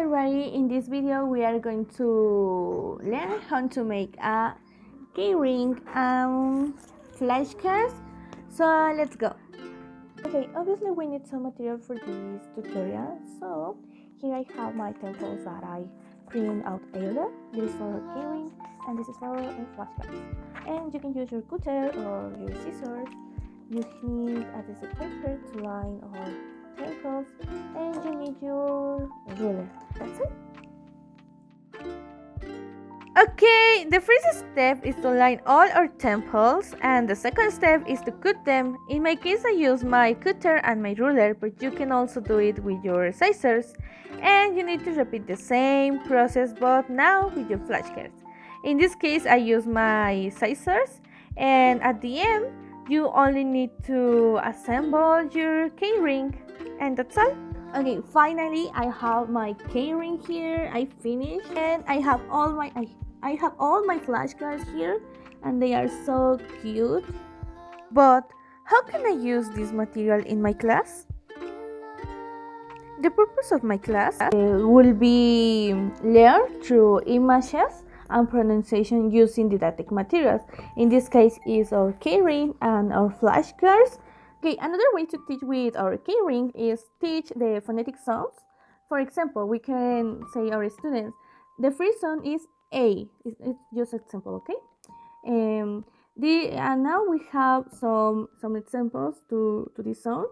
everybody, in this video we are going to learn how to make a keyring and flashcards. So let's go. Okay, obviously we need some material for this tutorial. So here I have my temples that I print out earlier. This is for keyring and this is for flashcards. And you can use your cutter or your scissors. You need adhesive paper to line or temples, and you need your ruler. That's it. Okay, the first step is to line all our temples, and the second step is to cut them. In my case, I use my cutter and my ruler, but you can also do it with your scissors. And you need to repeat the same process, but now with your flashcards. In this case, I use my scissors, and at the end, you only need to assemble your keyring, and that's all. Okay, finally I have my keyring here. I finished, and I have all my flashcards here, and they are so cute. But how can I use this material in my class? The purpose of my class will be learned through images and pronunciation using didactic materials. In this case is our keyring and our flashcards. Okay, another way to teach with our keyring is teach the phonetic sounds. For example, we can say our students, the first sound is A. It's just example, okay? And now we have some examples to these sounds.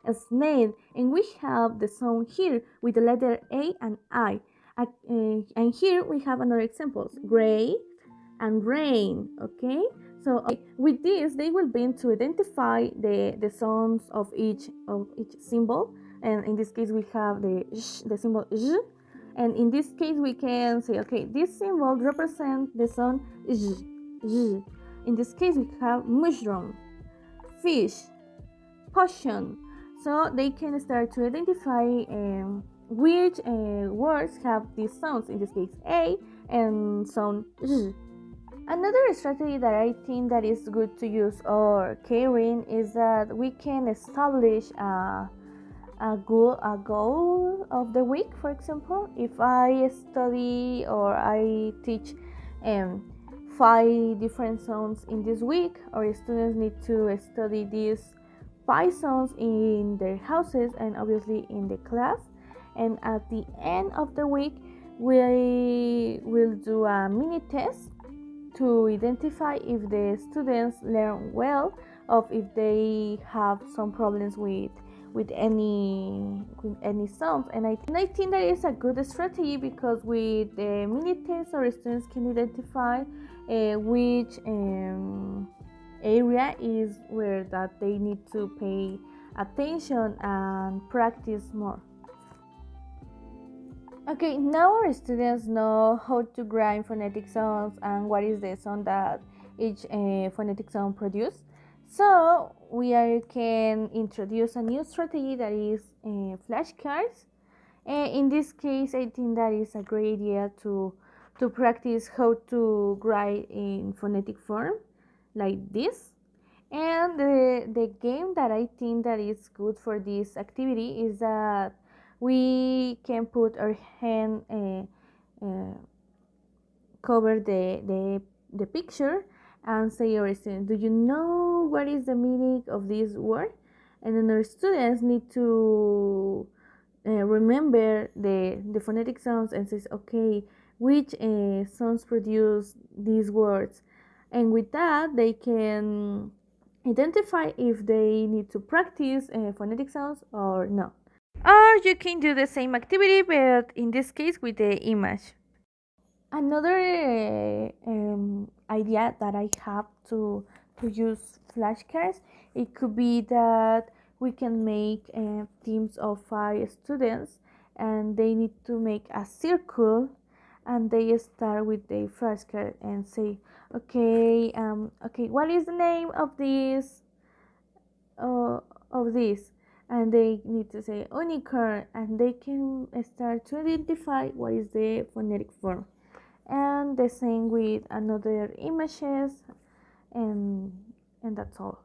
A snail, and we have the sound here with the letter A and I. And here we have another examples, gray and rain. Okay, so with this they will be to identify the sounds of each symbol, and in this case we have the symbol j, and in this case we can say, okay, this symbol represents the sound j, j. In this case we have mushroom, fish, potion. So they can start to identify which words have these sounds, in this case A and sound Z. Another strategy that I think that is good to use or keyring is that we can establish a goal of the week. For example, if I study or I teach 5 different sounds in this week, our students need to study these 5 sounds in their houses and obviously in the class. And at the end of the week, we will do a mini test to identify if the students learn well or if they have some problems with any sounds. And I think that is a good strategy, because with the mini test our students can identify which area is where that they need to pay attention and practice more. Okay, now our students know how to grind phonetic sounds and what is the sound that each phonetic sound produces. So we can introduce a new strategy that is flashcards. In this case, I think that is a great idea to practice how to write in phonetic form like this. And the game that I think that is good for this activity is that we can put our hand cover the picture and say, our students, do you know what is the meaning of this word? And then our students need to remember the phonetic sounds and says, okay, which sounds produce these words, and with that they can identify if they need to practice phonetic sounds or not. Or you can do the same activity, but in this case with the image. Another idea that I have to use flashcards, it could be that we can make teams of 5 students, and they need to make a circle, and they start with the flashcard and say, okay, what is the name of this? And they need to say unicorn, and they can start to identify what is the phonetic form. And the same with another images, and that's all.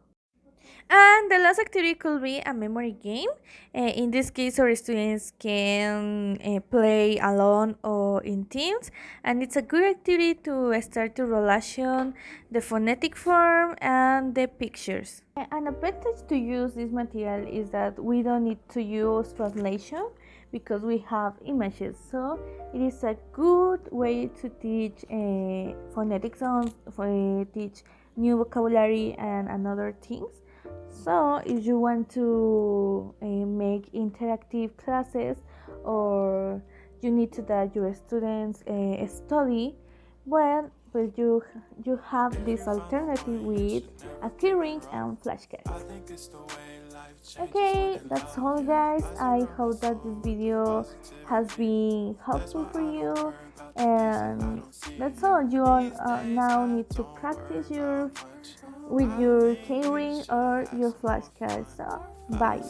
And the last activity could be a memory game. In this case, our students can play alone or in teams, and it's a good activity to start to relation the phonetic form and the pictures. An advantage to use this material is that we don't need to use translation because we have images, so it is a good way to teach phonetic sounds, teach new vocabulary and other things. So if you want to make interactive classes, or you need to that your students study well, but you have this alternative with a keyring and flashcards. Okay, that's all guys. I hope that this video has been helpful for you, and that's all. You all now need to practice your with your keyring or your flashcards. So bye.